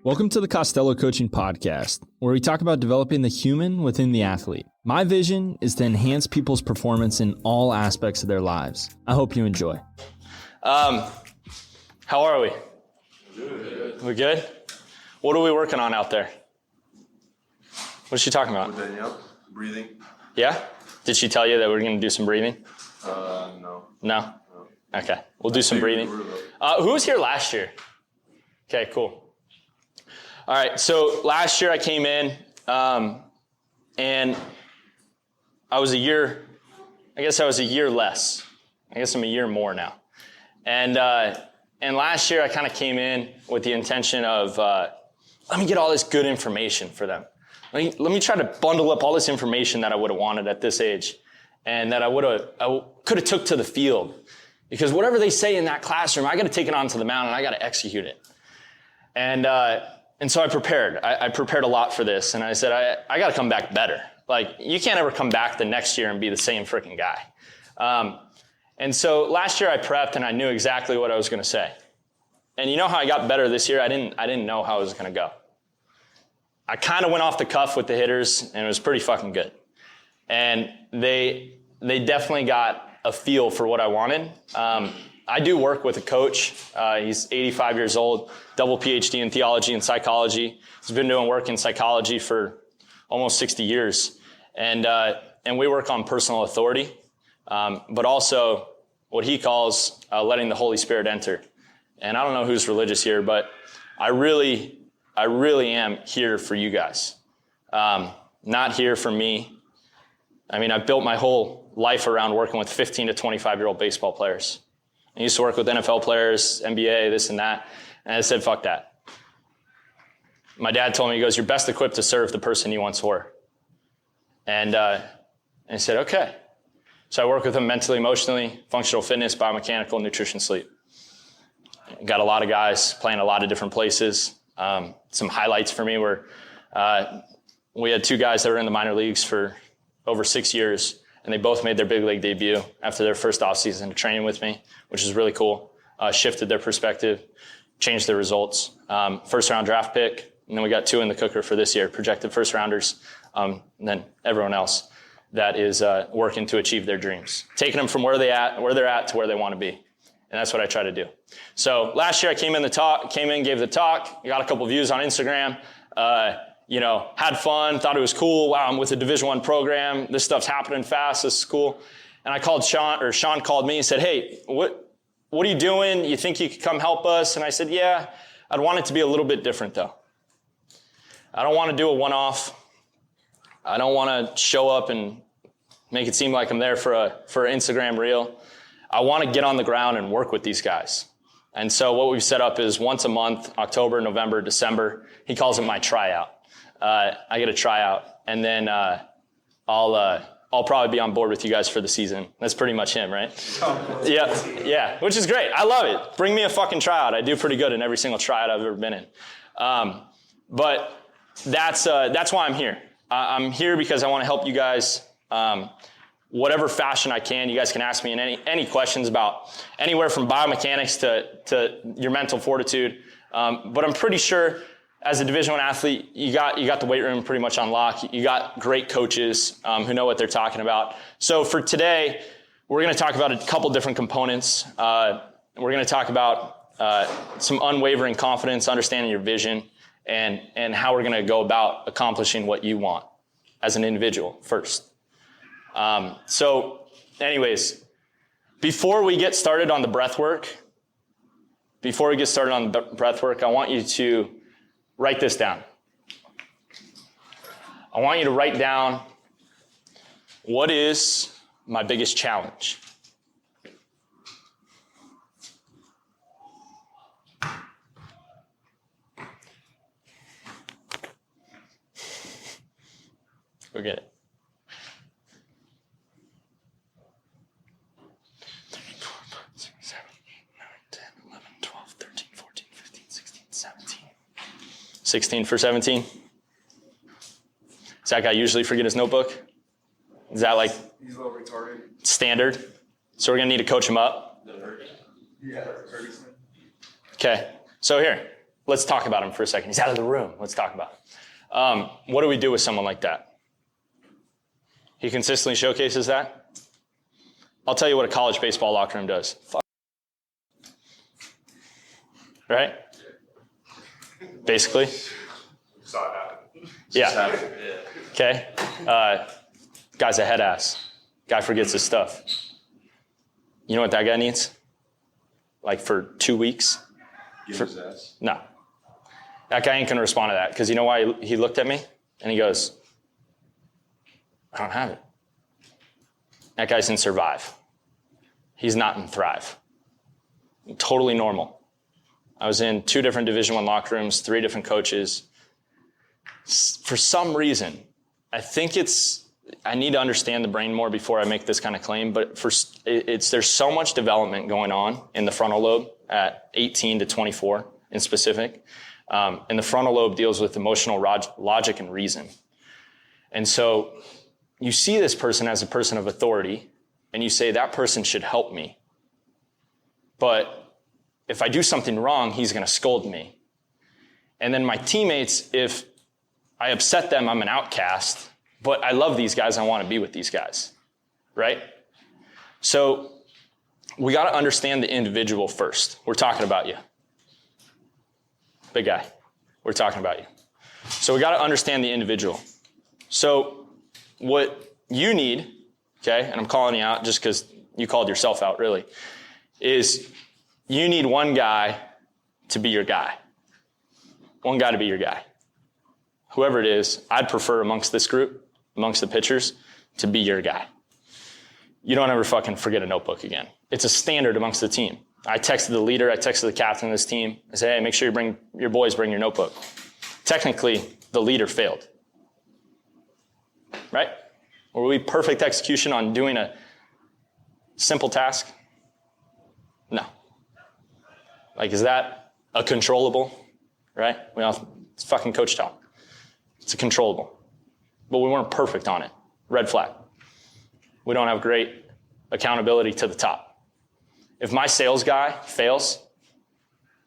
Welcome to the Costello Coaching Podcast, where we talk about developing the human within the athlete. My vision is to enhance people's performance in all aspects of their lives. I hope you enjoy. How are we? Good. We good? What are we working on out there? What's she talking about? With Danielle, breathing. Yeah? Did she tell you that we're going to do some breathing? No. No? Okay. We'll do some breathing. Who was here last year? Okay, cool. All right, so last year I came in, and I was a year less. I guess I'm a year more now. And last year I kind of came in with the intention of, let me get all this good information for them. Let me try to bundle up all this information that I would have wanted at this age and that I could have took to the field. Because whatever they say in that classroom, I got to take it onto the mound and I got to execute it. And so I prepared. I prepared a lot for this. And I said, I got to come back better. Like, you can't ever come back the next year and be the same freaking guy. And so last year I prepped and I knew exactly what I was going to say. And you know how I got better this year? I didn't know how I was going to go. I kind of went off the cuff with the hitters and it was pretty fucking good. And they definitely got a feel for what I wanted. I do work with a coach. He's 85 years old, double PhD in theology and psychology. He's been doing work in psychology for almost 60 years. And we work on personal authority, but also what he calls letting the Holy Spirit enter. And I don't know who's religious here, but I really am here for you guys. Not here for me. I mean, I've built my whole life around working with 15 to 25-year-old baseball players. I used to work with NFL players, NBA, this and that. And I said, fuck that. My dad told me, he goes, you're best equipped to serve the person you once were. And I said, okay. So I work with them mentally, emotionally, functional fitness, biomechanical, nutrition, sleep. Got a lot of guys playing a lot of different places. Some highlights for me were we had two guys that were in the minor leagues for over 6 years. And they both made their big league debut after their first offseason of training with me, which is really cool. Shifted their perspective, changed their results. First round draft pick, and then we got 2 in the cooker for this year, projected first rounders, and then everyone else that is working to achieve their dreams. Taking them from where they're at to where they want to be. And that's what I try to do. So last year I came in, gave the talk, got a couple views on Instagram, had fun, thought it was cool. Wow, I'm with a Division I program. This stuff's happening fast. This is cool. And I called Sean called me and said, hey, what are you doing? You think you could come help us? And I said, yeah, I'd want it to be a little bit different though. I don't want to do a one-off. I don't want to show up and make it seem like I'm there for an Instagram reel. I want to get on the ground and work with these guys. And so what we've set up is once a month, October, November, December. He calls it my tryout. I get a tryout, and then I'll probably be on board with you guys for the season. That's pretty much him, right? Yeah, which is great. I love it. Bring me a fucking tryout. I do pretty good in every single tryout I've ever been in. But that's why I'm here. I'm here because I want to help you guys whatever fashion I can. You guys can ask me any questions about anywhere from biomechanics to your mental fortitude. But I'm pretty sure as a Division I athlete, you got the weight room pretty much on lock. You got great coaches who know what they're talking about. So for today, we're going to talk about a couple different components. We're going to talk about some unwavering confidence, understanding your vision, and how we're going to go about accomplishing what you want as an individual first. So anyways, before we get started on the breath work, I want you to write this down. I want you to write down, what is my biggest challenge? Go get it. 3, 4, 5, 6, 7, 8, 9, 10, 11, 12, 13, 14, 15, 16, 17. 16 for 17. Does that guy usually forget his notebook? Is that like he's a little retarded. Standard? So we're going to need to coach him up? Yeah. Okay. So here, Let's talk about him for a second. He's out of the room. Let's talk about him. What do we do with someone like that? He consistently showcases that. I'll tell you what a college baseball locker room does. Right? Basically. Saw it happen. Yeah. Okay. Guy's a head ass. Guy forgets his stuff. You know what that guy needs? Like for 2 weeks? Give his ass. No. That guy ain't gonna respond to that because you know why he looked at me? And he goes, I don't have it. That guy's in survive. He's not in thrive. Totally normal. I was in 2 different Division I locker rooms, 3 different coaches. For some reason, I need to understand the brain more before I make this kind of claim, but there's so much development going on in the frontal lobe at 18 to 24 in specific. And the frontal lobe deals with emotional logic and reason. And so you see this person as a person of authority, and you say, that person should help me. But if I do something wrong, he's going to scold me. And then my teammates, if I upset them, I'm an outcast. But I love these guys. I want to be with these guys. Right? So we got to understand the individual first. We're talking about you. Big guy. We're talking about you. So we got to understand the individual. So what you need, okay, and I'm calling you out just because you called yourself out, really, is you need one guy to be your guy. One guy to be your guy. Whoever it is, I'd prefer amongst this group, amongst the pitchers, to be your guy. You don't ever fucking forget a notebook again. It's a standard amongst the team. I texted the leader, I texted the captain of this team. I said, hey, make sure your boys bring your notebook. Technically, the leader failed. Right? Were we perfect execution on doing a simple task? No. Like, is that a controllable? Right? It's fucking coach talk. It's a controllable. But we weren't perfect on it. Red flag. We don't have great accountability to the top. If my sales guy fails,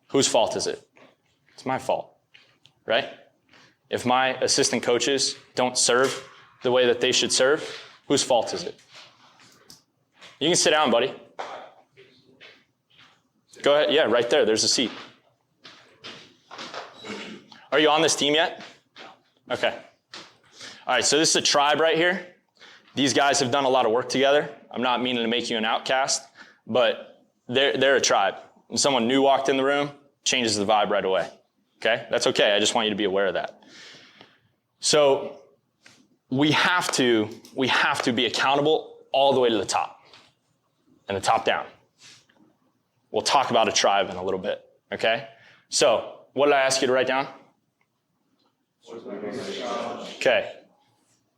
whose fault is it? It's my fault, right? If my assistant coaches don't serve the way that they should serve, whose fault is it? You can sit down, buddy. Go ahead. Yeah, right there. There's a seat. Are you on this team yet? Okay. All right, so this is a tribe right here. These guys have done a lot of work together. I'm not meaning to make you an outcast, but they're a tribe. When someone new walked in the room, changes the vibe right away. Okay? That's okay. I just want you to be aware of that. So we have to be accountable all the way to the top and the top down. We'll talk about a tribe in a little bit. Okay? So what did I ask you to write down? Okay.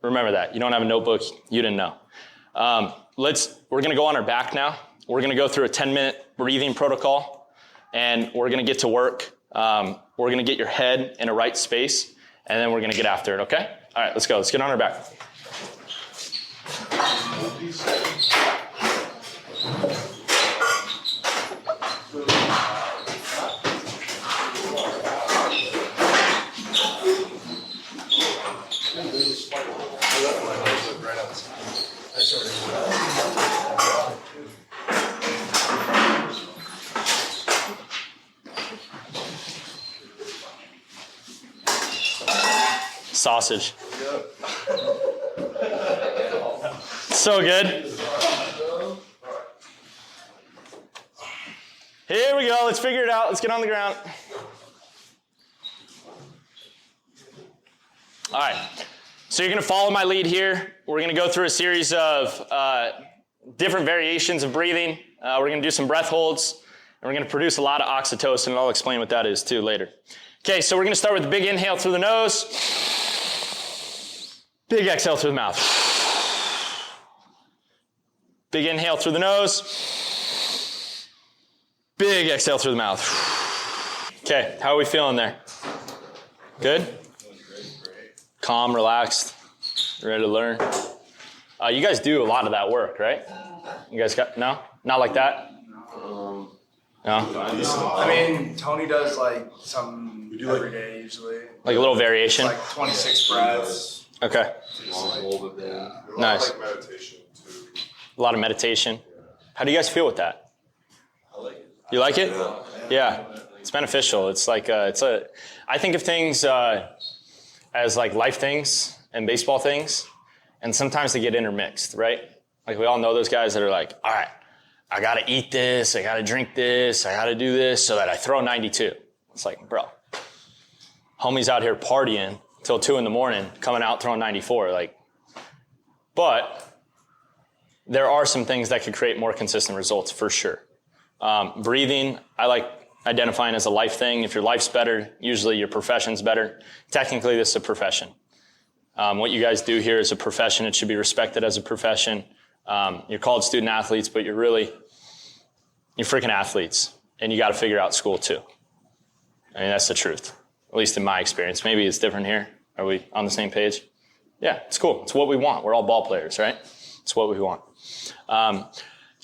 Remember that. You don't have a notebook. You didn't know. We're going to go on our back now. We're going to go through a 10-minute breathing protocol, and we're going to get to work. We're going to get your head in a right space, and then we're going to get after it, okay? All right, let's go. Let's get on our back. Sausage. So good. Here we go. Let's figure it out. Let's get on the ground. All right. So you're going to follow my lead here. We're going to go through a series of different variations of breathing. We're going to do some breath holds, and we're going to produce a lot of oxytocin, and I'll explain what that is too later. Okay, so we're going to start with a big inhale through the nose. Big exhale through the mouth. Big inhale through the nose. Big exhale through the mouth. Okay, how are we feeling there? Good? Calm, relaxed, ready to learn. You guys do a lot of that work, right? You guys got, no? Not like that? No? I mean, Tony does like some We do every day usually. Like a little It's variation? like 26 breaths. Okay. Nice. Like meditation too. A lot of meditation. How do you guys feel with that? I like it. You like it? Yeah. It's beneficial. It's like, I think of things as like life things and baseball things, and sometimes they get intermixed, right? Like we all know those guys that are like, all right, I got to eat this, I got to drink this, I got to do this so that I throw 92. It's like, bro, homie's out here partying till 2 a.m, coming out throwing 94. Like, but there are some things that could create more consistent results for sure. Breathing, I like identifying as a life thing. If your life's better, usually your profession's better. Technically, this is a profession. What you guys do here is a profession. It should be respected as a profession. You're called student athletes, but you're freaking athletes, and you got to figure out school too. I mean, that's the truth, at least in my experience. Maybe it's different here. Are we on the same page? Yeah, it's cool. It's what we want. We're all ball players, right? It's what we want.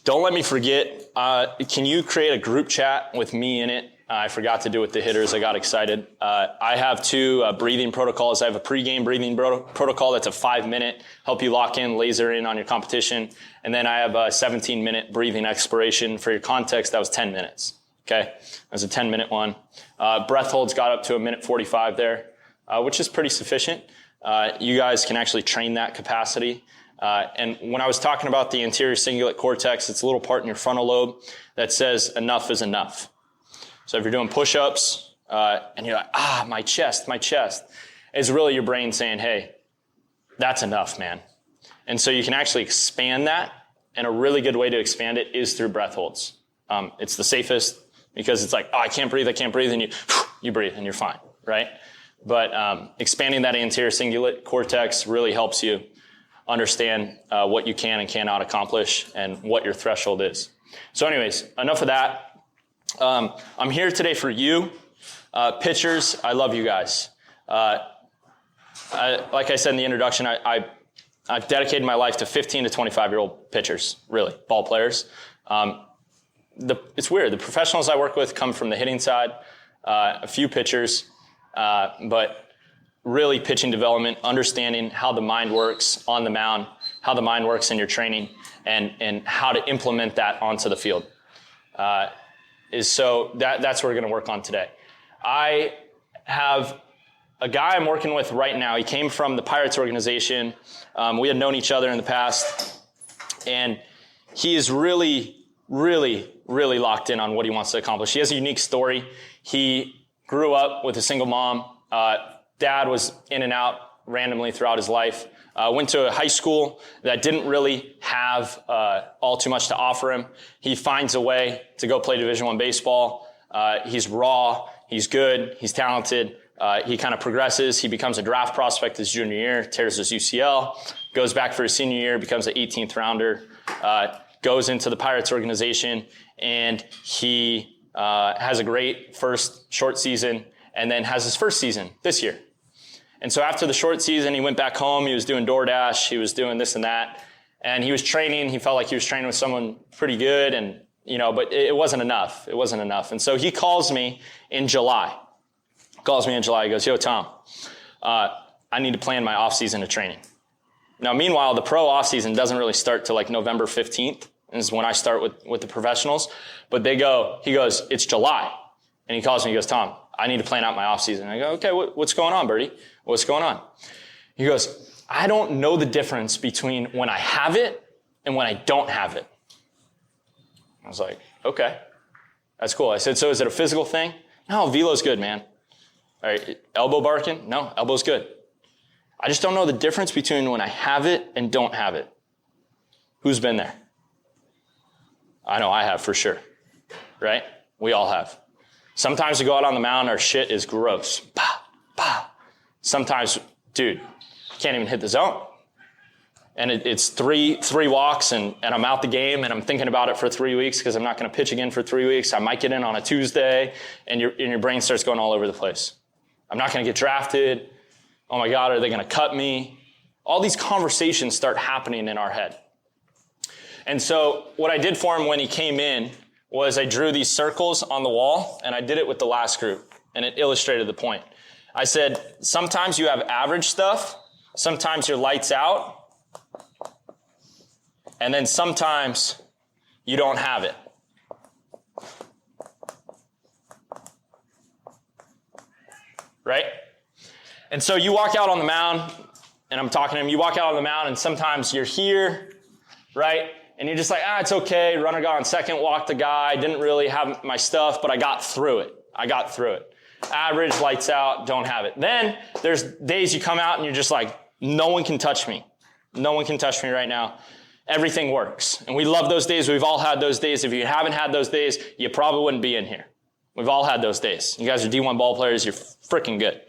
Don't let me forget, can you create a group chat with me in it? I forgot to do it with the hitters. I got excited. I have 2 breathing protocols. I have a pregame breathing protocol that's a 5-minute, help you lock in, laser in on your competition. And then I have a 17-minute breathing expiration. For your context, that was 10 minutes. Okay? That was a 10-minute one. Breath holds got up to 1:45 there, which is pretty sufficient. You guys can actually train that capacity. And when I was talking about the anterior cingulate cortex, it's a little part in your frontal lobe that says enough is enough. So if you're doing push-ups and you're like, my chest, it's really your brain saying, hey, that's enough, man. And so you can actually expand that, and a really good way to expand it is through breath holds. It's the safest because it's like, I can't breathe, and you breathe and you're fine, right? But expanding that anterior cingulate cortex really helps you understand what you can and cannot accomplish and what your threshold is. So anyways, enough of that. I'm here today for you. Pitchers, I love you guys. Like I said in the introduction, I've dedicated my life to 15 to 25-year-old pitchers, really, ball players. It's weird. The professionals I work with come from the hitting side, a few pitchers, but really pitching development, understanding how the mind works on the mound, how the mind works in your training, and how to implement that onto the field. That's what we're going to work on today. I have a guy I'm working with right now. He came from the Pirates organization. We had known each other in the past, and he is really, really, really locked in on what he wants to accomplish. He has a unique story. He grew up with a single mom. Dad was in and out randomly throughout his life. Went to a high school that didn't really have all too much to offer him. He finds a way to go play Division I baseball. He's raw. He's good. He's talented. He kind of progresses. He becomes a draft prospect his junior year, tears his UCL, goes back for his senior year, becomes an 18th rounder, goes into the Pirates organization, and he has a great first short season, and then has his first season this year. And so after the short season, he went back home. He was doing DoorDash. He was doing this and that. And he was training. He felt like he was training with someone pretty good. And, but it wasn't enough. It wasn't enough. And so he calls me in July. He goes, yo, Tom, I need to plan my off-season of training. Now, meanwhile, the pro off-season doesn't really start till like November 15th. This is when I start with the professionals. But he goes, it's July. And he calls me, he goes, Tom, I need to plan out my off-season. I go, okay, what's going on, Birdie? What's going on? He goes, I don't know the difference between when I have it and when I don't have it. I was like, okay, that's cool. I said, so is it a physical thing? No, velo's good, man. All right, elbow barking? No, elbow's good. I just don't know the difference between when I have it and don't have it. Who's been there? I know I have for sure, right? We all have. Sometimes we go out on the mound, our shit is gross. Bah, bah. Sometimes, dude, can't even hit the zone. And it's three walks, and I'm out the game, and I'm thinking about it for 3 weeks because I'm not going to pitch again for 3 weeks. I might get in on a Tuesday, and your brain starts going all over the place. I'm not going to get drafted. Oh my God, are they going to cut me? All these conversations start happening in our head. And so what I did for him when he came in was I drew these circles on the wall, and I did it with the last group, and it illustrated the point. I said, sometimes you have average stuff, sometimes your lights out, and then sometimes you don't have it. Right? And so you walk out on the mound, and I'm talking to him, you walk out on the mound, and sometimes you're here, right? And you're just like, it's okay, runner got on second, walked the guy, didn't really have my stuff, but I got through it. Average, lights out, don't have it. Then there's days you come out and you're just like, no one can touch me. No one can touch me right now. Everything works. And we love those days. We've all had those days. If you haven't had those days, you probably wouldn't be in here. We've all had those days. You guys are D1 ball players. You're freaking good.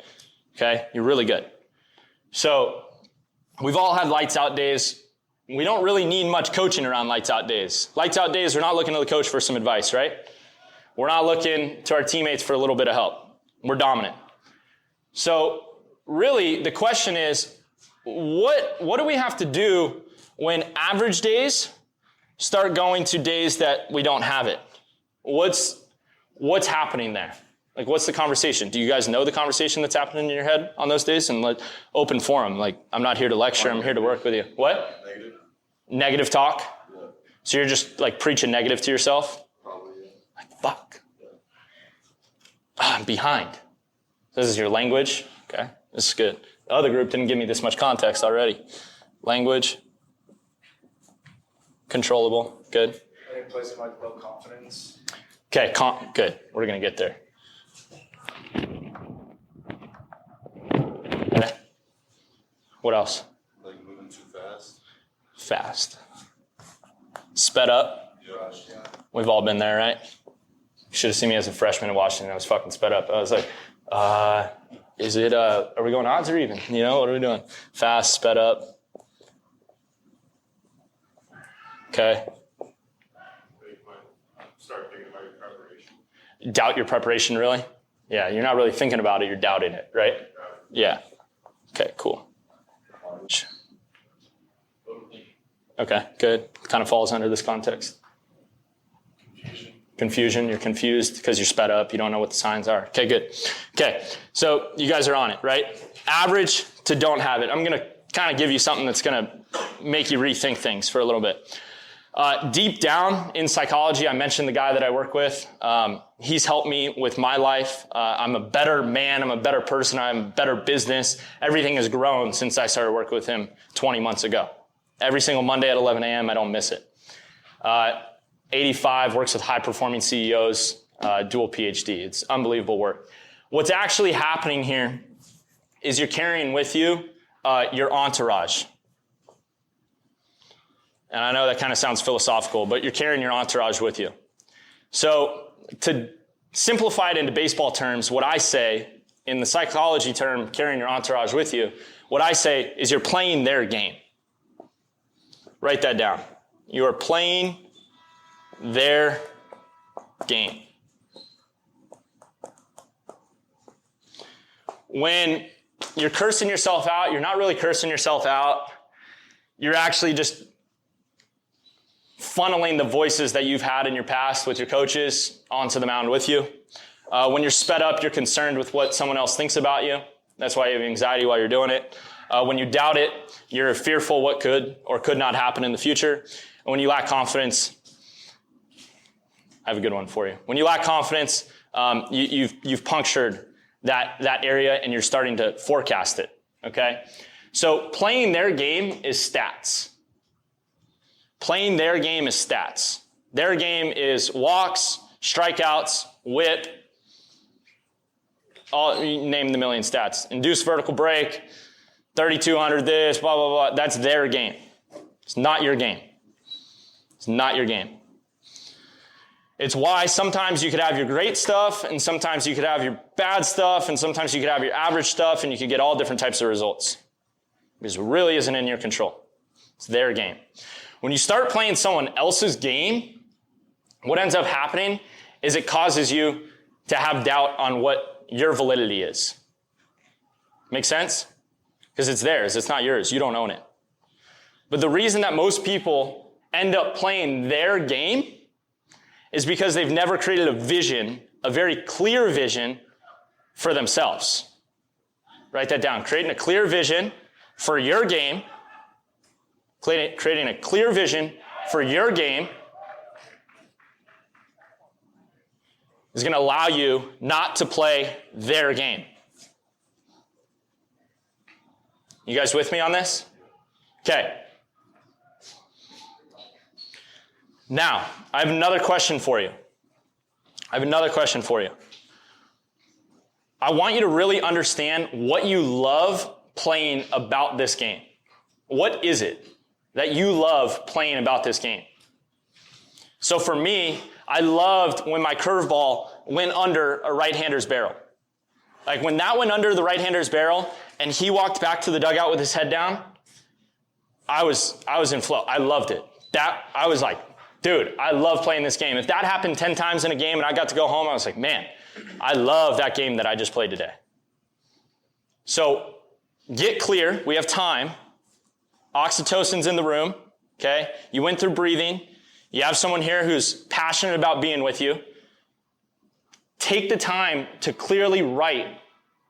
Okay? You're really good. So we've all had lights out days. We don't really need much coaching around lights out days. Lights out days, we're not looking to the coach for some advice, right? We're not looking to our teammates for a little bit of help. We're dominant. So really, the question is, what do we have to do when average days start going to days that we don't have it? What's happening there? Like, what's the conversation? Do you guys know the conversation that's happening in your head on those days? And open forum. Like, I'm not here to lecture. I'm here to work with you. What? Negative talk? Yeah. So you're just like preaching negative to yourself? Probably, yeah. Like, fuck. I'm behind. This is your language. Okay, this is good. The other group didn't give me this much context already. Language. Controllable. Good. Any place in like low confidence? Okay, good. We're going to get there. Okay. What else? Like moving too fast. Fast. Sped up. Yeah. We've all been there, right? You should have seen me as a freshman in Washington. I was fucking sped up. I was like, are we going odds or even? You know, what are we doing? Fast, sped up. Okay. Start thinking about your preparation. Doubt your preparation, really? Yeah, you're not really thinking about it, you're doubting it, right? Yeah. Okay, cool. Okay, good. Kind of falls under this context. Confusion, you're confused because you're sped up, you don't know what the signs are. Okay, good. Okay, so you guys are on it, right? Average to don't have it. I'm going to kind of give you something that's going to make you rethink things for a little bit. Deep down in psychology, I mentioned the guy that I work with. He's helped me with my life. I'm a better man. I'm a better person. I'm a better business. Everything has grown since I started working with him 20 months ago. Every single Monday at 11 a.m., I don't miss it. 85, works with high-performing CEOs, dual PhD. It's unbelievable work. What's actually happening here is you're carrying with you your entourage. And I know that kind of sounds philosophical, but you're carrying your entourage with you. So to simplify it into baseball terms, what I say, in the psychology term, carrying your entourage with you, what I say is you're playing their game. Write that down. You are playing their game. When you're cursing yourself out, you're not really cursing yourself out. You're actually just funneling the voices that you've had in your past with your coaches onto the mound with you. When you're sped up, you're concerned with what someone else thinks about you. That's why you have anxiety while you're doing it. When you doubt it, you're fearful what could or could not happen in the future. And when you lack confidence, I have a good one for you. When you lack confidence, you've punctured that area and you're starting to forecast it, okay? So playing their game is stats. Playing their game is stats. Their game is walks, strikeouts, whip, you name the million stats. Induced vertical break, 3,200 this, blah, blah, blah. That's their game. It's not your game. It's not your game. It's why sometimes you could have your great stuff, and sometimes you could have your bad stuff, and sometimes you could have your average stuff, and you could get all different types of results. Because it really isn't in your control. It's their game. When you start playing someone else's game, what ends up happening is it causes you to have doubt on what your validity is. Make sense? Because it's theirs, it's not yours. You don't own it. But the reason that most people end up playing their game is because they've never created a vision, a very clear vision for themselves. Write that down. Creating a clear vision for your game, creating a clear vision for your game is going to allow you not to play their game. You guys with me on this? Okay. Now, I have another question for you. I want you to really understand what you love playing about this game. What is it that you love playing about this game? So for me, I loved when my curveball went under a right-hander's barrel. Like when that went under the right-hander's barrel and he walked back to the dugout with his head down, I was in flow. I loved it. I was like, dude, I love playing this game. If that happened 10 times in a game and I got to go home, I was like, man, I love that game that I just played today. So get clear. We have time. Oxytocin's in the room, okay? You went through breathing. You have someone here who's passionate about being with you. Take the time to clearly write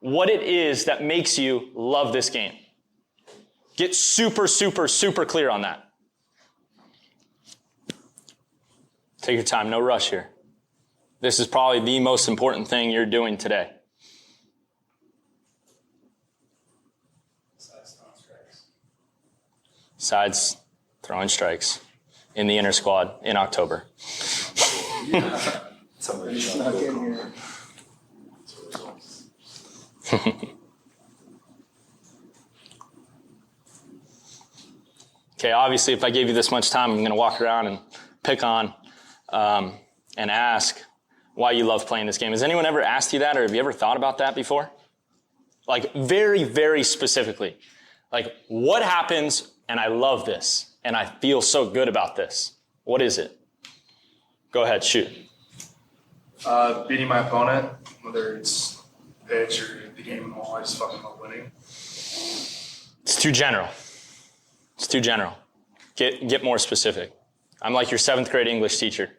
what it is that makes you love this game. Get super, super, super clear on that. Take your time, no rush here. This is probably the most important thing you're doing today. Sides throwing strikes in the inner squad in October. Somebody snuck in here. Okay, obviously, if I gave you this much time, I'm going to walk around and pick on and ask why you love playing this game. Has anyone ever asked you that, or have you ever thought about that before? Like very, very specifically. Like, what happens and I love this and I feel so good about this? What is it? Go ahead, shoot. Beating my opponent, whether it's pitch or the game at all, I just fucking love winning. It's too general. Get more specific. I'm like your 7th grade English teacher.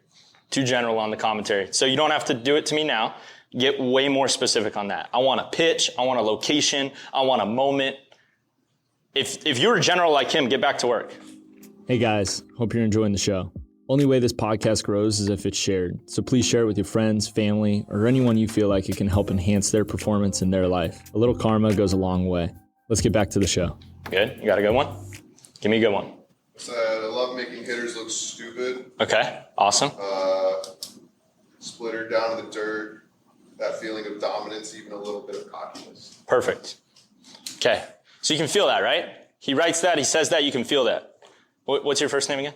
Too general on the commentary. So you don't have to do it to me now. Get way more specific on that. I want a pitch. I want a location. I want a moment. If you're a general like him, get back to work. Hey guys, hope you're enjoying the show. Only way this podcast grows is if it's shared. So please share it with your friends, family, or anyone you feel like it can help enhance their performance in their life. A little karma goes a long way. Let's get back to the show. Good? You got a good one? Give me a good one. I love making hitters look stupid. Okay, awesome. Splitter down to the dirt. That feeling of dominance, even a little bit of cockiness. Perfect. Okay, so you can feel that, right? He writes that, he says that, you can feel that. What's your first name again?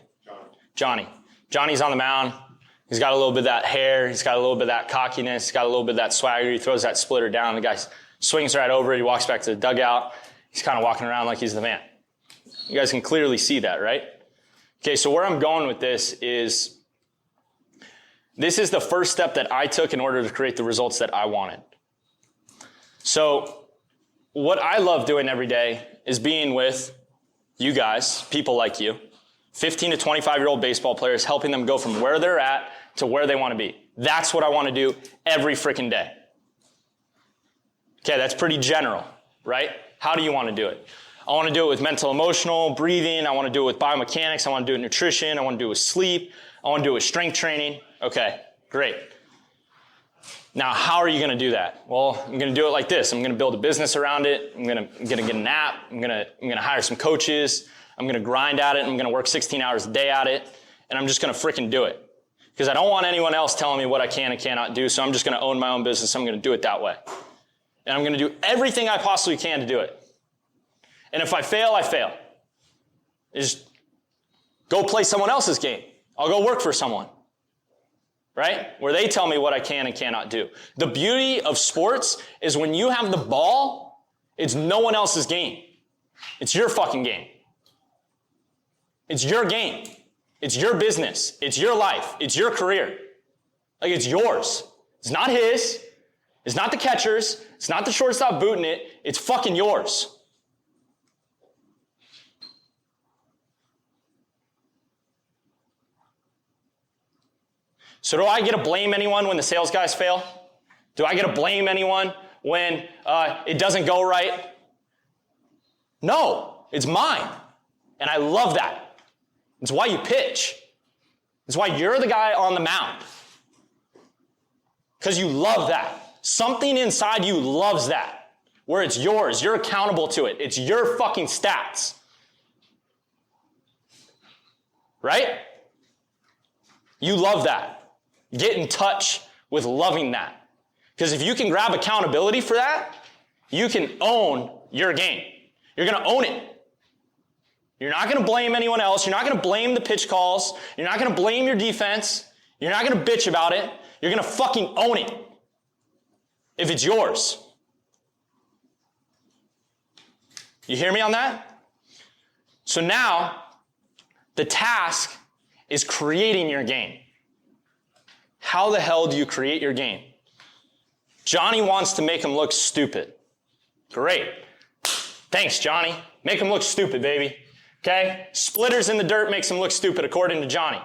Johnny. Johnny's on the mound. He's got a little bit of that hair. He's got a little bit of that cockiness. He's got a little bit of that swagger. He throws that splitter down. The guy swings right over it. He walks back to the dugout. He's kind of walking around like he's the man. You guys can clearly see that, right? Okay, so where I'm going with this is the first step that I took in order to create the results that I wanted. So what I love doing every day is being with you guys, people like you, 15 to 25-year-old baseball players, helping them go from where they're at to where they want to be. That's what I want to do every freaking day. Okay, that's pretty general, right? How do you want to do it? I want to do it with mental, emotional, breathing. I want to do it with biomechanics. I want to do it with nutrition. I want to do it with sleep. I want to do it with strength training. Okay, great. Now, how are you going to do that? Well, I'm going to do it like this. I'm going to build a business around it. I'm going to get an app. I'm going to hire some coaches. I'm going to grind at it. I'm going to work 16 hours a day at it. And I'm just going to freaking do it. Because I don't want anyone else telling me what I can and cannot do. So I'm just going to own my own business. I'm going to do it that way. And I'm going to do everything I possibly can to do it. And if I fail, I fail. Just go play someone else's game. I'll go work for someone. Right? Where they tell me what I can and cannot do. The beauty of sports is when you have the ball, it's no one else's game. It's your fucking game. It's your game. It's your business. It's your life. It's your career. Like, it's yours. It's not his. It's not the catcher's. It's not the shortstop booting it. It's fucking yours. So do I get to blame anyone when the sales guys fail? Do I get to blame anyone when it doesn't go right? No, it's mine. And I love that. It's why you pitch. It's why you're the guy on the mound. Because you love that. Something inside you loves that. Where it's yours. You're accountable to it. It's your fucking stats. Right? You love that. Get in touch with loving that. Because if you can grab accountability for that, you can own your game. You're going to own it. You're not going to blame anyone else. You're not going to blame the pitch calls. You're not going to blame your defense. You're not going to bitch about it. You're going to fucking own it. If it's yours. You hear me on that? So now, the task is creating your game. How the hell do you create your game? Johnny wants to make him look stupid. Great. Thanks, Johnny. Make him look stupid, baby. Okay? Splitters in the dirt makes him look stupid, according to Johnny.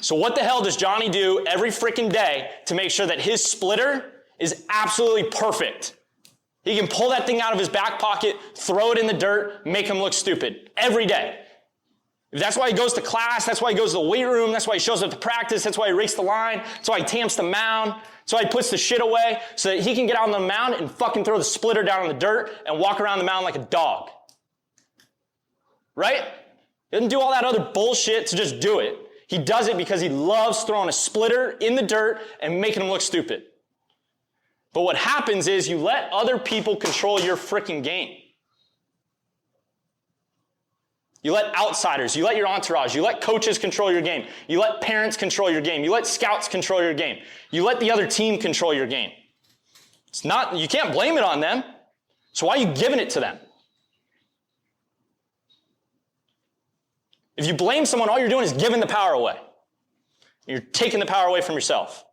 So what the hell does Johnny do every freaking day to make sure that his splitter is absolutely perfect? He can pull that thing out of his back pocket, throw it in the dirt, make him look stupid every day. If that's why he goes to class, that's why he goes to the weight room, that's why he shows up to practice, that's why he rakes the line, that's why he tamps the mound, that's why he puts the shit away, so that he can get out on the mound and fucking throw the splitter down in the dirt and walk around the mound like a dog. Right? He doesn't do all that other bullshit to just do it. He does it because he loves throwing a splitter in the dirt and making him look stupid. But what happens is you let other people control your freaking game. You let outsiders, you let your entourage, you let coaches control your game. You let parents control your game. You let scouts control your game. You let the other team control your game. It's not, you can't blame it on them. So why are you giving it to them? If you blame someone, all you're doing is giving the power away. You're taking the power away from yourself.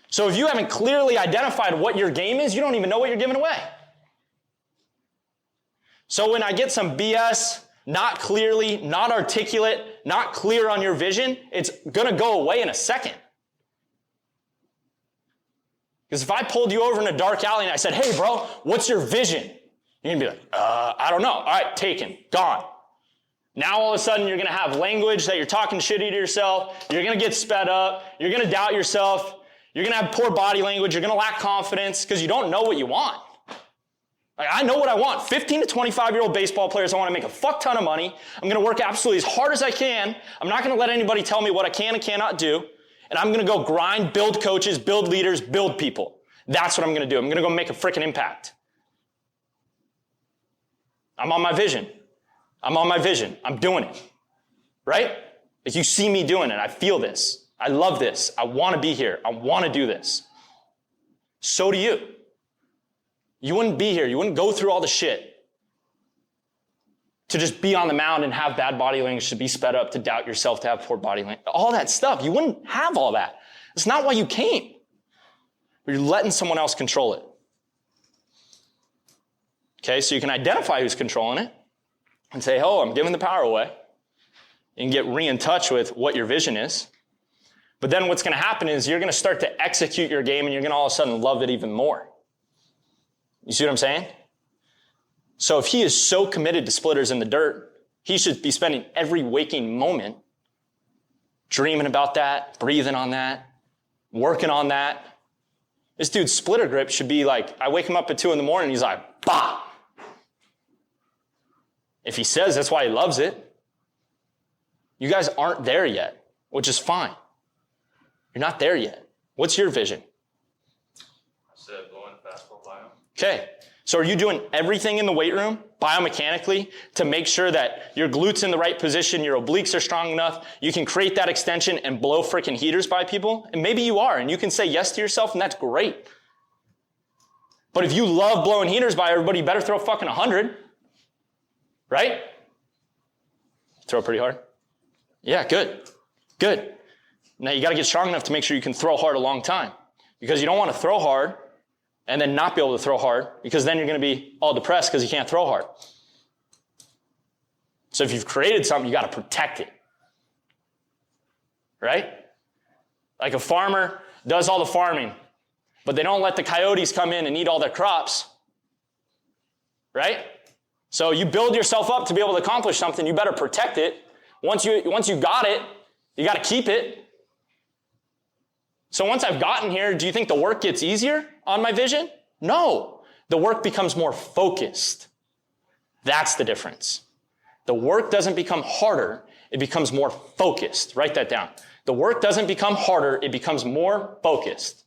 So if you haven't clearly identified what your game is, you don't even know what you're giving away. So when I get some BS, not clearly, not articulate, not clear on your vision, it's going to go away in a second. Because if I pulled you over in a dark alley and I said, hey, bro, what's your vision? You're going to be like, I don't know. All right, taken, gone. Now all of a sudden you're going to have language that you're talking shitty to yourself. You're going to get sped up. You're going to doubt yourself. You're going to have poor body language. You're going to lack confidence because you don't know what you want. Like, I know what I want. 15 to 25-year-old baseball players, I want to make a fuck ton of money. I'm going to work absolutely as hard as I can. I'm not going to let anybody tell me what I can and cannot do. And I'm going to go grind, build coaches, build leaders, build people. That's what I'm going to do. I'm going to go make a freaking impact. I'm on my vision. I'm on my vision. I'm doing it. Right? Like, you see me doing it. I feel this. I love this. I want to be here. I want to do this. So do you. You wouldn't be here. You wouldn't go through all the shit to just be on the mound and have bad body language, to be sped up, to doubt yourself, to have poor body language. All that stuff. You wouldn't have all that. It's not why you came. You're letting someone else control it. Okay, so you can identify who's controlling it and say, oh, I'm giving the power away. You can get in touch with what your vision is. But then what's going to happen is you're going to start to execute your game and you're going to all of a sudden love it even more. You see what I'm saying? So if he is so committed to splitters in the dirt, he should be spending every waking moment dreaming about that, breathing on that, working on that. This dude's splitter grip should be like, I wake him up at 2 a.m, he's like, bah! If he says that's why he loves it, you guys aren't there yet, which is fine. You're not there yet. What's your vision? I said blowing fastball bio. Okay, so are you doing everything in the weight room biomechanically to make sure that your glutes in the right position, your obliques are strong enough, you can create that extension and blow freaking heaters by people? And maybe you are, and you can say yes to yourself, and that's great. But if you love blowing heaters by everybody, you better throw fucking 100. Right? Throw pretty hard? Yeah, good. Good. Now you got to get strong enough to make sure you can throw hard a long time. Because you don't want to throw hard and then not be able to throw hard, because then you're going to be all depressed because you can't throw hard. So if you've created something, you got to protect it. right? Like a farmer does all the farming, but they don't let the coyotes come in and eat all their crops, right? So you build yourself up to be able to accomplish something, you better protect it. Once you got it, you got to keep it. So once I've gotten here, do you think the work gets easier on my vision? No. The work becomes more focused. That's the difference. The work doesn't become harder, it becomes more focused. Write that down. The work doesn't become harder, it becomes more focused.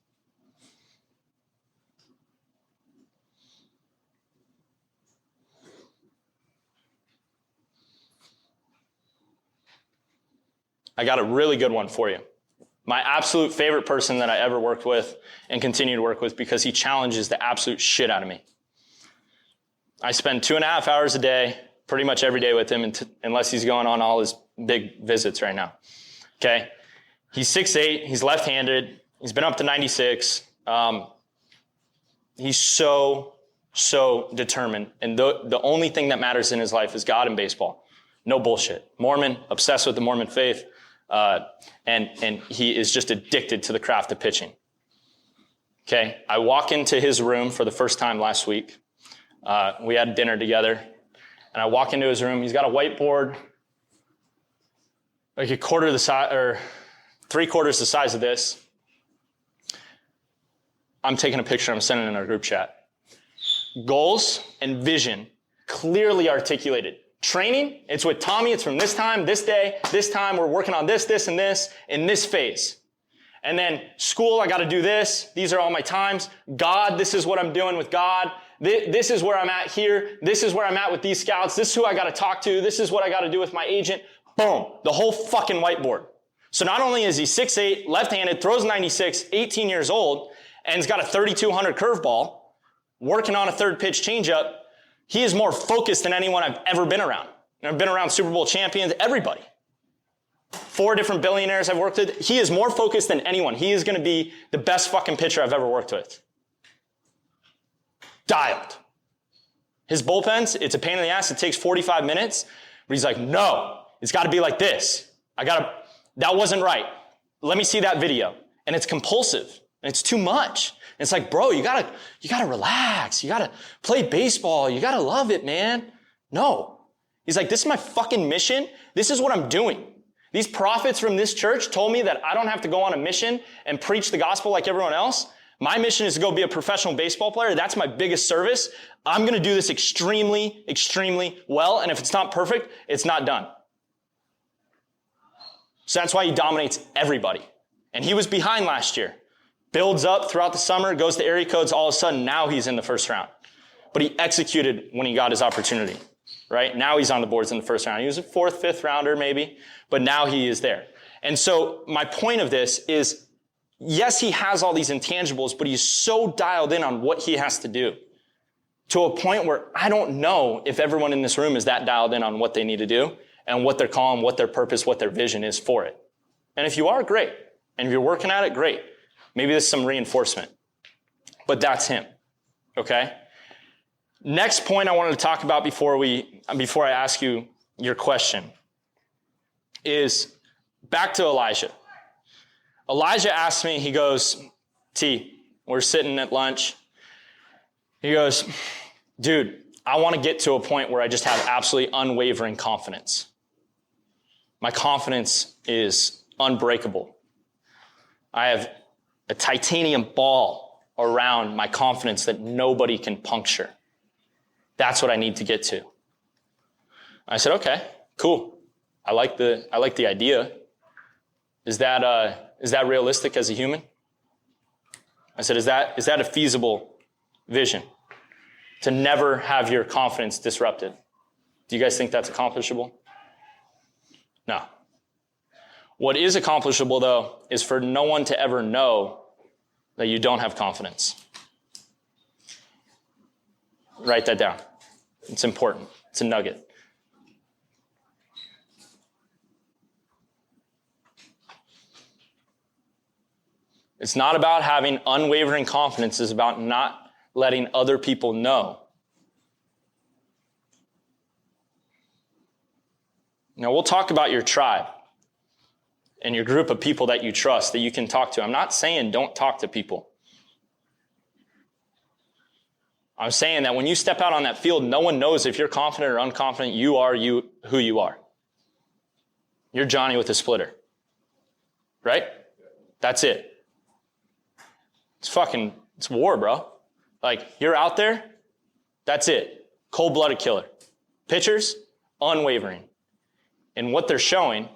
I got a really good one for you. My absolute favorite person that I ever worked with and continue to work with because he challenges the absolute shit out of me. I spend 2.5 hours a day, pretty much every day with him unless he's going on all his big visits right now. Okay? He's 6'8", he's left-handed, he's been up to 96. He's so determined. And the only thing that matters in his life is God and baseball. No bullshit. Mormon, obsessed with the Mormon faith. And he is just addicted to the craft of pitching. Okay, I walk into his room for the first time last week. We had dinner together, and I walk into his room. He's got a whiteboard, like a quarter the size, or 3/4 the size of this. I'm taking a picture. I'm sending it in our group chat. Goals and vision clearly articulated. Training, it's with Tommy, it's from this time, this day, this time, we're working on this, and this, in this phase. And then school, I got to do this. These are all my times. God, this is what I'm doing with God. This is where I'm at here. This is where I'm at with these scouts. This is who I got to talk to. This is what I got to do with my agent. Boom. The whole fucking whiteboard. So not only is he 6'8", left-handed, throws 96, 18 years old, and he's got a 3,200 curveball, working on a third pitch changeup, he is more focused than anyone I've ever been around. I've been around Super Bowl champions, everybody. 4 different billionaires I've worked with. He is more focused than anyone. He is going to be the best fucking pitcher I've ever worked with. Dialed. His bullpens, it's a pain in the ass. It takes 45 minutes. But he's like, no, it's got to be like this. That wasn't right. Let me see that video. And it's compulsive. And it's too much. And it's like, bro, you gotta relax. You gotta play baseball. You gotta love it, man. No. He's like, this is my fucking mission. This is what I'm doing. These prophets from this church told me that I don't have to go on a mission and preach the gospel like everyone else. My mission is to go be a professional baseball player. That's my biggest service. I'm going to do this extremely, extremely well. And if it's not perfect, it's not done. So that's why he dominates everybody. And he was behind last year. Builds up throughout the summer, goes to area codes, all of a sudden now he's in the first round. But he executed when he got his opportunity, right? Now he's on the boards in the first round. He was a 4th, 5th rounder maybe, but now he is there. And so my point of this is, yes, he has all these intangibles, but he's so dialed in on what he has to do to a point where I don't know if everyone in this room is that dialed in on what they need to do and what their calling, what their purpose, what their vision is for it. And if you are, great. And if you're working at it, great. Maybe there's some reinforcement, but that's him, okay? Next point I wanted to talk about before I ask you your question is back to Elijah. Elijah asked me, he goes, T, we're sitting at lunch. He goes, dude, I want to get to a point where I just have absolutely unwavering confidence. My confidence is unbreakable. I have a titanium ball around my confidence that nobody can puncture. That's what I need to get to. I said, okay, cool. I like the idea. Is that realistic as a human? I said, is that a feasible vision? To never have your confidence disrupted. Do you guys think that's accomplishable? No. What is accomplishable, though, is for no one to ever know that you don't have confidence. Write that down. It's important. It's a nugget. It's not about having unwavering confidence. It's about not letting other people know. Now, we'll talk about your tribe. and your group of people that you trust, that you can talk to. I'm not saying don't talk to people. I'm saying that when you step out on that field, no one knows if you're confident or unconfident. You are who you are. You're Johnny with a splitter. Right? That's it. It's war, bro. Like, you're out there, that's it. Cold-blooded killer. Pitchers, unwavering. And what they're showing,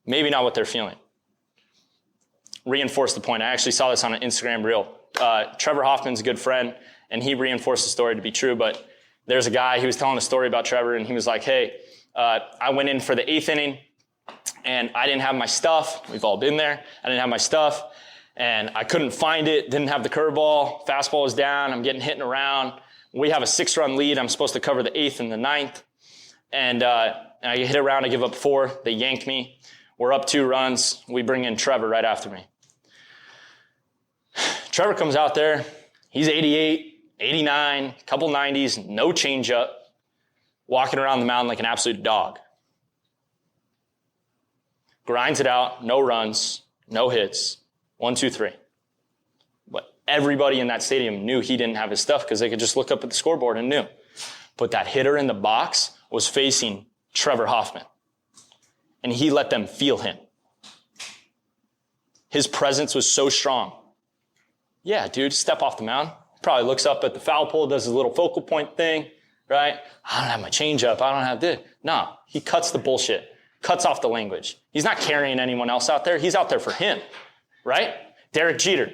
maybe not what they're feeling. Reinforce the point. I actually saw this on an Instagram reel. Trevor Hoffman's a good friend, and he reinforced the story to be true, but there's a guy, he was telling a story about Trevor, and he was like, hey, I went in for the 8th inning, and I didn't have my stuff. We've all been there. I didn't have my stuff, and I couldn't find it, didn't have the curveball. Fastball was down. I'm getting hit and around. We have a 6-run lead. I'm supposed to cover the 8th and the 9th, and I get hit around. I give up 4. They yank me. We're up 2 runs. We bring in Trevor right after me. Trevor comes out there. He's 88, 89, couple 90s, no changeup, walking around the mound like an absolute dog. Grinds it out, no runs, no hits, 1, 2, 3. But everybody in that stadium knew he didn't have his stuff because they could just look up at the scoreboard and knew. But that hitter in the box was facing Trevor Hoffman, and he let them feel him. His presence was so strong. Yeah, dude, step off the mound. Probably looks up at the foul pole, does his little focal point thing, right? I don't have my changeup. I don't have this. No, he cuts the bullshit, cuts off the language. He's not carrying anyone else out there. He's out there for him, right? Derek Jeter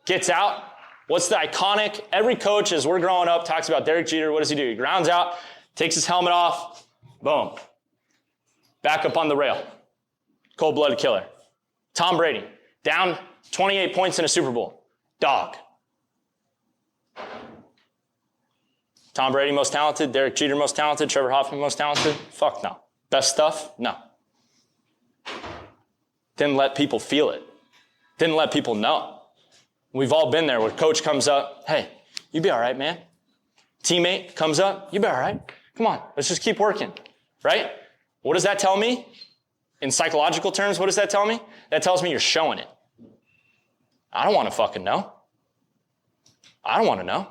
gets out. What's the iconic, every coach as we're growing up talks about Derek Jeter. What does he do? He grounds out, takes his helmet off, boom. Back up on the rail. Cold-blooded killer. Tom Brady, down 28 points in a Super Bowl. Dog. Tom Brady most talented, Derek Jeter most talented, Trevor Hoffman most talented? Fuck no. Best stuff? No. Didn't let people feel it. Didn't let people know. We've all been there where coach comes up, hey, you be all right, man. Teammate comes up, you be all right. Come on, let's just keep working, right? What does that tell me? In psychological terms, what does that tell me? That tells me you're showing it. I don't want to fucking know. I don't want to know.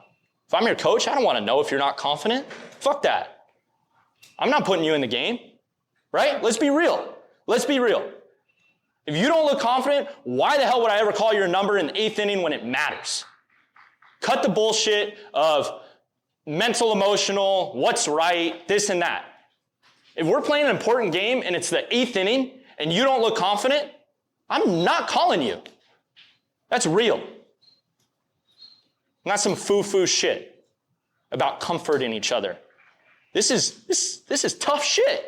If I'm your coach, I don't want to know if you're not confident. Fuck that. I'm not putting you in the game, right? Let's be real. Let's be real. If you don't look confident, why the hell would I ever call your number in the 8th inning when it matters? Cut the bullshit of mental, emotional, what's right, this and that. If we're playing an important game and it's the 8th inning and you don't look confident, I'm not calling you. That's real. Not some foo-foo shit about comforting each other. This is tough shit.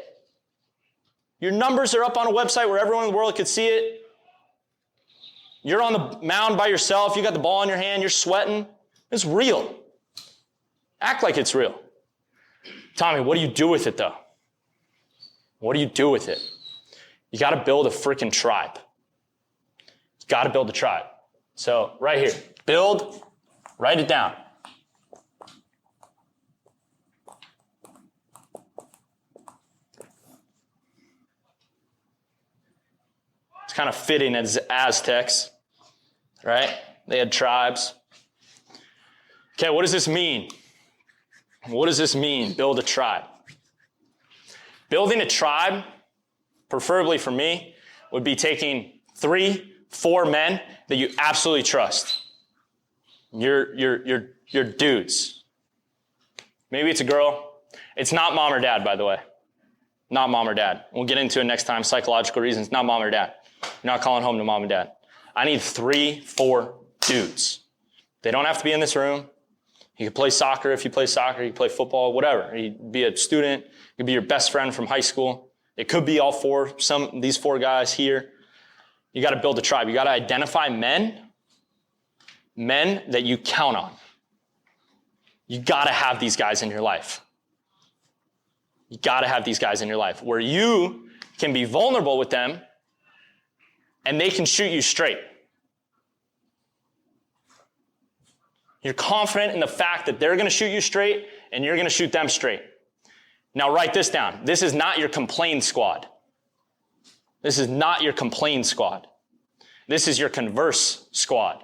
Your numbers are up on a website where everyone in the world could see it. You're on the mound by yourself. You got the ball in your hand. You're sweating. It's real. Act like it's real. Tommy, what do you do with it, though? What do you do with it? You got to build a freaking tribe. You got to build a tribe. So right here, build, write it down. It's kind of fitting as Aztecs, right? They had tribes. Okay, what does this mean? What does this mean, build a tribe? Building a tribe, preferably for me, would be taking 3, 4 men that you absolutely trust. You're dudes. Maybe it's a girl. It's not mom or dad, by the way. Not mom or dad. We'll get into it next time, psychological reasons. Not mom or dad. You're not calling home to mom and dad. I need 3, 4 dudes. They don't have to be in this room. You can play soccer if you play soccer. You can play football, whatever. You can be a student. You can be your best friend from high school. It could be all 4, these 4 guys here. You got to build a tribe. You got to identify men that you count on. You got to have these guys in your life. You got to have these guys in your life where you can be vulnerable with them and they can shoot you straight. You're confident in the fact that they're going to shoot you straight and you're going to shoot them straight. Now write this down. This is not your complain squad. This is not your complain squad. This is your converse squad.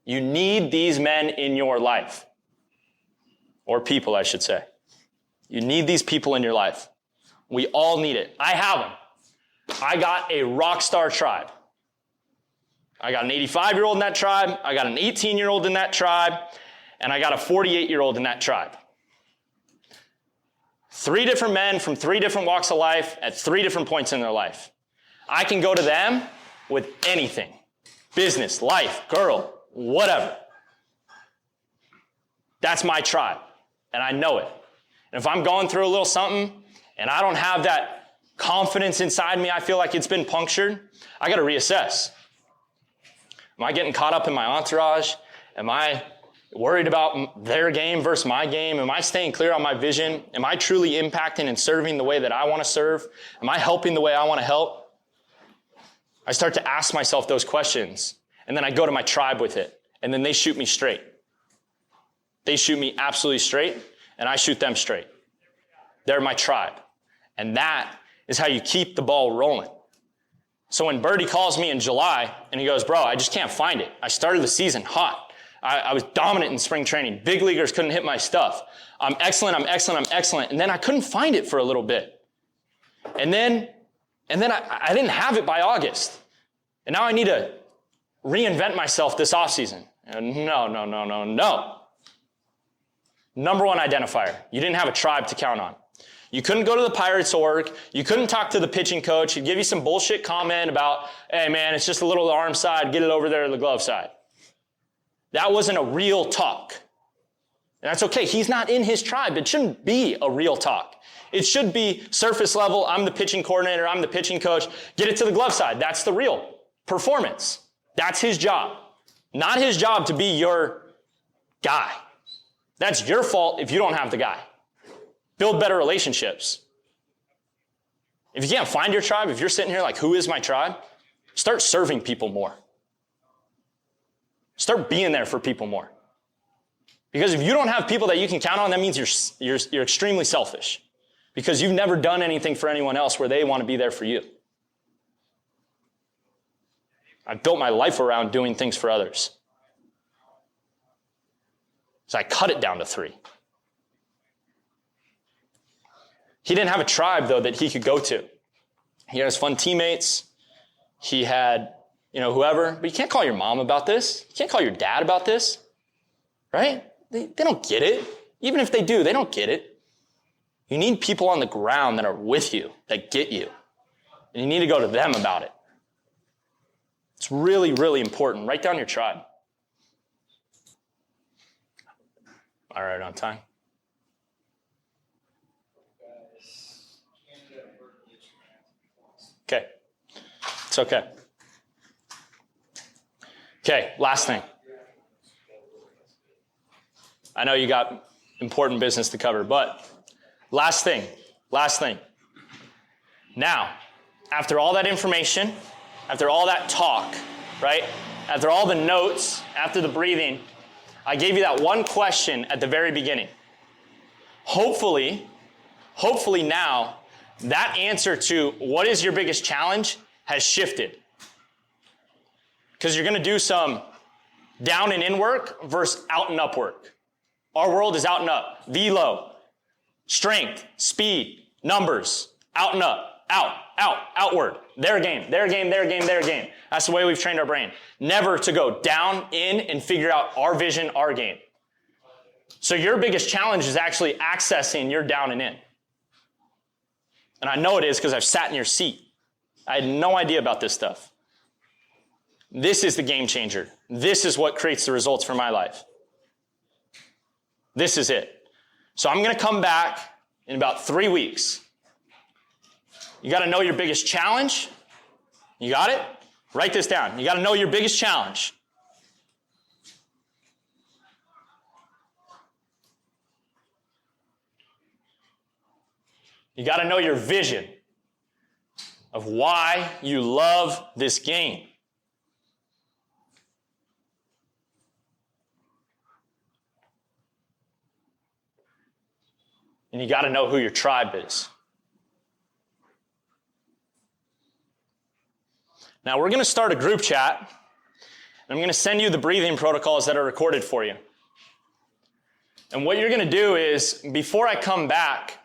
You need these men in your life. Or people, I should say. You need these people in your life. We all need it. I have them. I got a rock star tribe. I got an 85-year-old in that tribe. I got an 18-year-old in that tribe. And I got a 48-year-old in that tribe. 3 different men from 3 different walks of life at 3 different points in their life. I can go to them with anything. Business, life, girl, whatever. That's my tribe, and I know it. And if I'm going through a little something and I don't have that confidence inside me, I feel like it's been punctured, I got to reassess. Am I getting caught up in my entourage? Am I worried about their game versus my game? Am I staying clear on my vision? Am I truly impacting and serving the way that I want to serve? Am I helping the way I want to help? I start to ask myself those questions, and then I go to my tribe with it, and then they shoot me straight. They shoot me absolutely straight, and I shoot them straight. They're my tribe. And that is how you keep the ball rolling. So when Birdie calls me in July, and he goes, bro, I just can't find it. I started the season hot. I was dominant in spring training. Big leaguers couldn't hit my stuff. I'm excellent. And then I couldn't find it for a little bit. And then I didn't have it by August. And now I need to reinvent myself this offseason. No. Number one identifier, you didn't have a tribe to count on. You couldn't go to the Pirates org. You couldn't talk to the pitching coach. He'd give you some bullshit comment about, hey man, it's just a little arm side, get it over there to the glove side. That wasn't a real talk. And that's okay. He's not in his tribe. It shouldn't be a real talk. It should be surface level. I'm the pitching coordinator. I'm the pitching coach. Get it to the glove side. That's the real performance. That's his job. Not his job to be your guy. That's your fault if you don't have the guy. Build better relationships. If you can't find your tribe, if you're sitting here like, who is my tribe? Start serving people more. Start being there for people more. Because if you don't have people that you can count on, that means you're extremely selfish. Because you've never done anything for anyone else where they want to be there for you. I've built my life around doing things for others. So I cut it down to 3. He didn't have a tribe, though, that he could go to. He had his fun teammates. He had, whoever. But you can't call your mom about this. You can't call your dad about this. Right? They don't get it. Even if they do, they don't get it. You need people on the ground that are with you, that get you. And you need to go to them about it. It's really, really important. Write down your tribe. All right, on time. Okay. It's okay. Okay, last thing. I know you got important business to cover, but last thing. Now, after all that information, after all that talk, right? After all the notes, after the breathing, I gave you that one question at the very beginning. Hopefully now, that answer to what is your biggest challenge has shifted. Because you're going to do some down and in work versus out and up work. Our world is out and up, velo, strength, speed, numbers, out and up, outward. Their game. That's the way we've trained our brain. Never to go down, in, and figure out our vision, our game. So your biggest challenge is actually accessing your down and in. And I know it is because I've sat in your seat. I had no idea about this stuff. This is the game changer. This is what creates the results for my life. This is it. So I'm going to come back in about 3 weeks. You got to know your biggest challenge. You got it? Write this down. You got to know your biggest challenge. You got to know your vision of why you love this game. And you got to know who your tribe is. Now we're going to start a group chat, and I'm going to send you the breathing protocols that are recorded for you. And what you're going to do is, before I come back,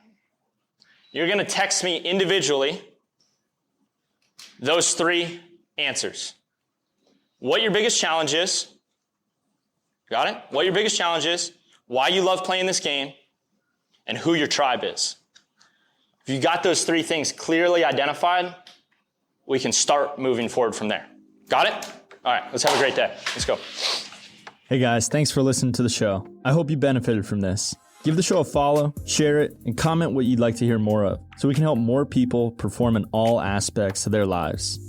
you're going to text me individually those 3 answers. What your biggest challenge is. Got it? What your biggest challenge is, why you love playing this game, and who your tribe is. If you got those 3 things clearly identified, we can start moving forward from there. Got it? All right, let's have a great day. Let's go. Hey guys, thanks for listening to the show. I hope you benefited from this. Give the show a follow, share it, and comment what you'd like to hear more of so we can help more people perform in all aspects of their lives.